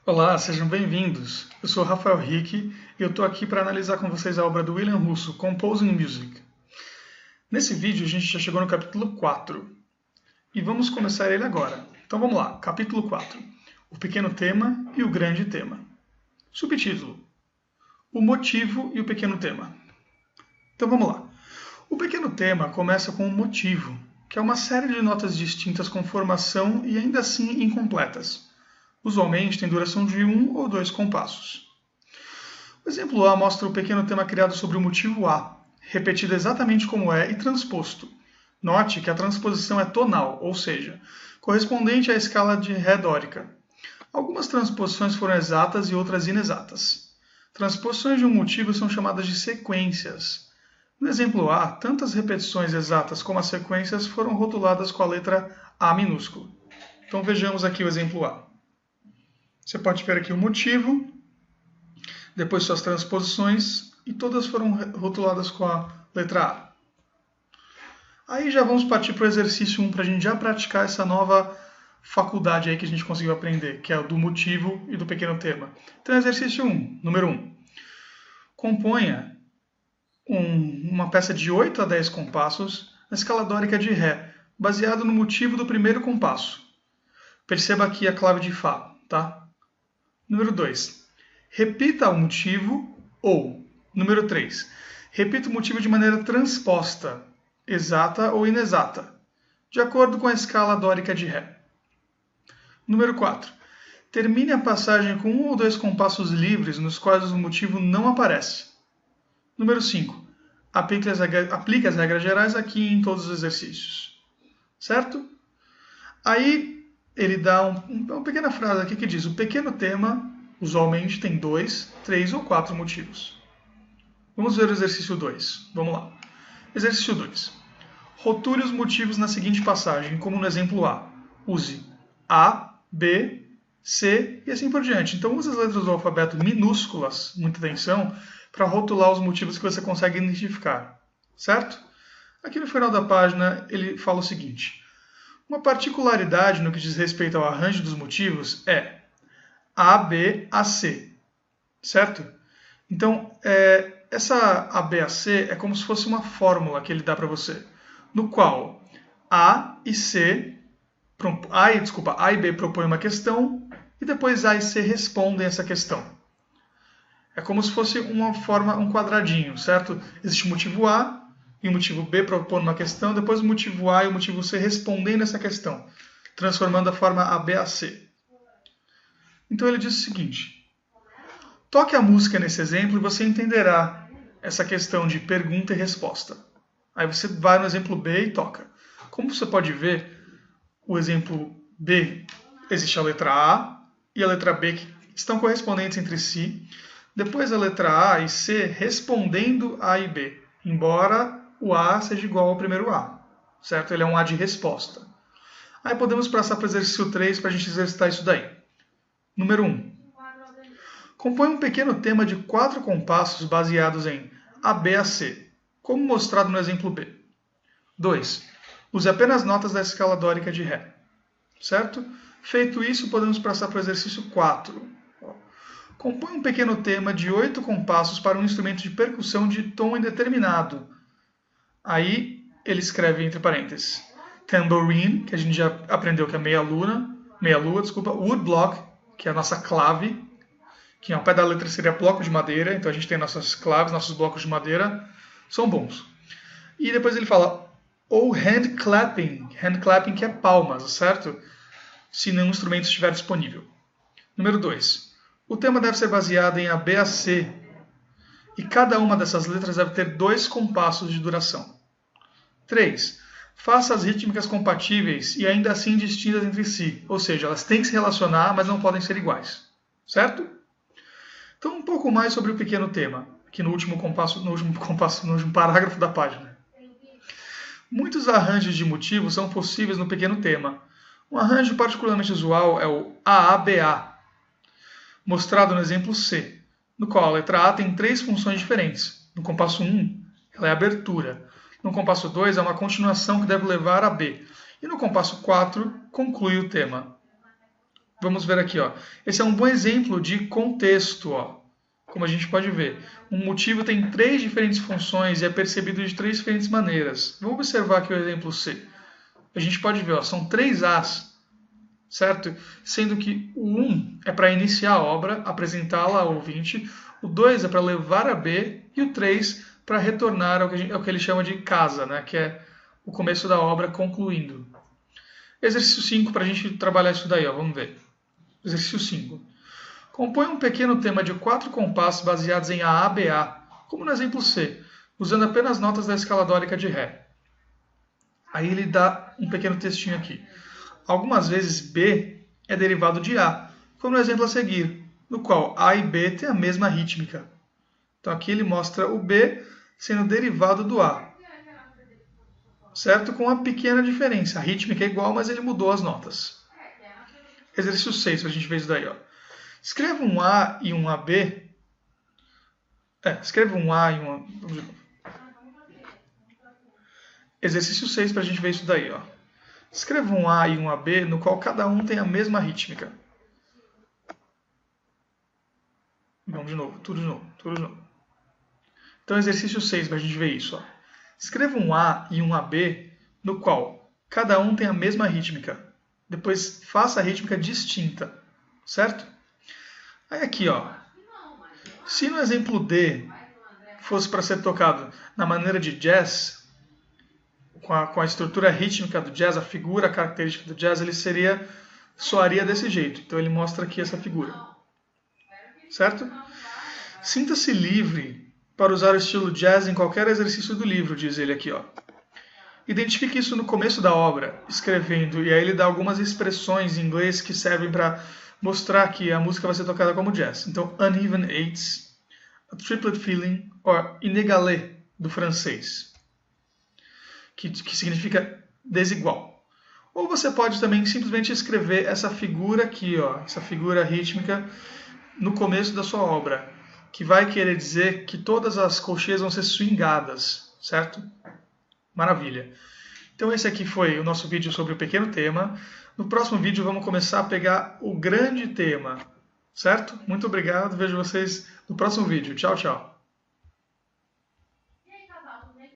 Olá, sejam bem-vindos. Eu sou Rafael Rick e eu estou aqui para analisar com vocês a obra do William Russo, Composing Music. Nesse vídeo a gente já chegou no capítulo 4 e vamos começar ele agora. Então vamos lá, capítulo 4. O pequeno tema e o grande tema. Subtítulo: O motivo e o pequeno tema. Então vamos lá. O pequeno tema começa com um motivo, que é uma série de notas distintas com formação e ainda assim incompletas. Usualmente tem duração de 1 ou 2 compassos. O exemplo A mostra o pequeno tema criado sobre o motivo A, repetido exatamente como é e transposto. Note que a transposição é tonal, ou seja, correspondente à escala de Ré dórica. Algumas transposições foram exatas e outras inexatas. Transposições de um motivo são chamadas de sequências. No exemplo A, tanto as repetições exatas como as sequências foram rotuladas com a letra A minúsculo. Então vejamos aqui o exemplo A. Você pode ver aqui o motivo, depois suas transposições, e todas foram rotuladas com a letra A. Aí já vamos partir para o exercício 1, para a gente já praticar essa nova faculdade aí que a gente conseguiu aprender, que é o do motivo e do pequeno tema. Então, exercício 1, número 1. Componha uma peça de 8 a 10 compassos na escala dórica de Ré, baseado no motivo do primeiro compasso. Perceba aqui a clave de Fá, tá? Número 2. Repita o motivo ou, número 3. Repita o motivo de maneira transposta, exata ou inexata, de acordo com a escala dórica de Ré. Número 4. Termine a passagem com 1 ou 2 compassos livres nos quais o motivo não aparece. Número 5. Aplique as regras gerais aqui em todos os exercícios. Certo? Aí ele dá uma pequena frase aqui que diz: o pequeno tema usualmente tem 2, 3 ou 4 motivos. Vamos ver o exercício 2. Vamos lá. Exercício 2. Rotule os motivos na seguinte passagem, como no exemplo A. Use A, B, C e assim por diante. Então use as letras do alfabeto minúsculas, muita atenção, para rotular os motivos que você consegue identificar. Certo? Aqui no final da página ele fala o seguinte: uma particularidade no que diz respeito ao arranjo dos motivos é A, B, A, C, certo? Então, essa A, B, A, C é como se fosse uma fórmula que ele dá para você, no qual A e B propõem uma questão e depois A e C respondem essa questão. É como se fosse uma forma, um quadradinho, certo? Existe o motivo A e o motivo B propondo uma questão, depois o motivo A e o motivo C respondendo essa questão, transformando a forma AB-AC. Então ele diz o seguinte: toque a música nesse exemplo e você entenderá essa questão de pergunta e resposta. Aí você vai no exemplo B e toca. Como você pode ver, o exemplo B, existe a letra A e a letra B que estão correspondentes entre si, depois a letra A e C respondendo A e B, embora o A seja igual ao primeiro A, certo? Ele é um A de resposta. Aí podemos passar para o exercício 3 para a gente exercitar isso daí. Número 1. Compõe um pequeno tema de 4 compassos baseados em A, B, A, C, como mostrado no exemplo B. 2. Use apenas notas da escala dórica de Ré, certo? Feito isso, podemos passar para o exercício 4. Compõe um pequeno tema de 8 compassos para um instrumento de percussão de tom indeterminado. Aí ele escreve entre parênteses tambourine, que a gente já aprendeu que é meia-lua, woodblock, que é a nossa clave, que ao pé da letra seria bloco de madeira, então a gente tem nossas claves, nossos blocos de madeira, são bons. E depois ele fala ou hand clapping que é palmas, certo? Se nenhum instrumento estiver disponível. Número 2. O tema deve ser baseado em ABAC, e cada uma dessas letras deve ter 2 compassos de duração. 3. Faça as rítmicas compatíveis e ainda assim distintas entre si, ou seja, elas têm que se relacionar, mas não podem ser iguais. Certo? Então, um pouco mais sobre o pequeno tema, aqui no último parágrafo da página. Muitos arranjos de motivos são possíveis no pequeno tema. Um arranjo particularmente usual é o AABA, mostrado no exemplo C, no qual a letra A tem 3 funções diferentes. No compasso 1, ela é a abertura. No compasso 2, é uma continuação que deve levar a B. E no compasso 4, conclui o tema. Vamos ver aqui, ó. Esse é um bom exemplo de contexto, ó. Como a gente pode ver. Um motivo tem 3 diferentes funções e é percebido de 3 diferentes maneiras. Vamos observar aqui o exemplo C. A gente pode ver, ó, são 3 As, certo? Sendo que o 1 é para iniciar a obra, apresentá-la ao ouvinte, o 2 é para levar a B e o 3 para retornar ao que ele chama de casa, né? Que é o começo da obra concluindo. Exercício 5, para a gente trabalhar isso daí, ó, vamos ver. Exercício 5. Compõe um pequeno tema de 4 compassos baseados em AABA, como no exemplo C, usando apenas notas da escala dórica de Ré. Aí ele dá um pequeno textinho aqui. Algumas vezes B é derivado de A, como no exemplo a seguir, no qual A e B têm a mesma rítmica. Então aqui ele mostra o B sendo derivado do A, certo? Com uma pequena diferença. A rítmica é igual, mas ele mudou as notas. Exercício 6, para a gente ver isso daí, ó. Escreva um A e um AB. Escreva um A e um... Vamos de novo. Exercício 6 para a gente ver isso daí, ó. Escreva um A e um AB no qual cada um tem a mesma rítmica. Vamos de novo, tudo de novo. Então, exercício 6 para a gente ver isso, ó. Escreva um A e um AB no qual cada um tem a mesma rítmica. Depois faça a rítmica distinta, certo? Aí aqui, ó, se no exemplo D fosse para ser tocado na maneira de jazz, com a estrutura rítmica do jazz, a figura característica do jazz, ele soaria desse jeito. Então ele mostra aqui essa figura, certo? Sinta-se livre para usar o estilo jazz em qualquer exercício do livro, diz ele aqui, ó. Identifique isso no começo da obra, escrevendo, e aí ele dá algumas expressões em inglês que servem para mostrar que a música vai ser tocada como jazz. Então, uneven eighths, a triplet feeling, ou inégalé, do francês, que significa desigual. Ou você pode também simplesmente escrever essa figura aqui, ó, essa figura rítmica, no começo da sua obra, que vai querer dizer que todas as colcheias vão ser swingadas, certo? Maravilha. Então esse aqui foi o nosso vídeo sobre o pequeno tema. No próximo vídeo vamos começar a pegar o grande tema, certo? Muito obrigado, vejo vocês no próximo vídeo. Tchau, tchau.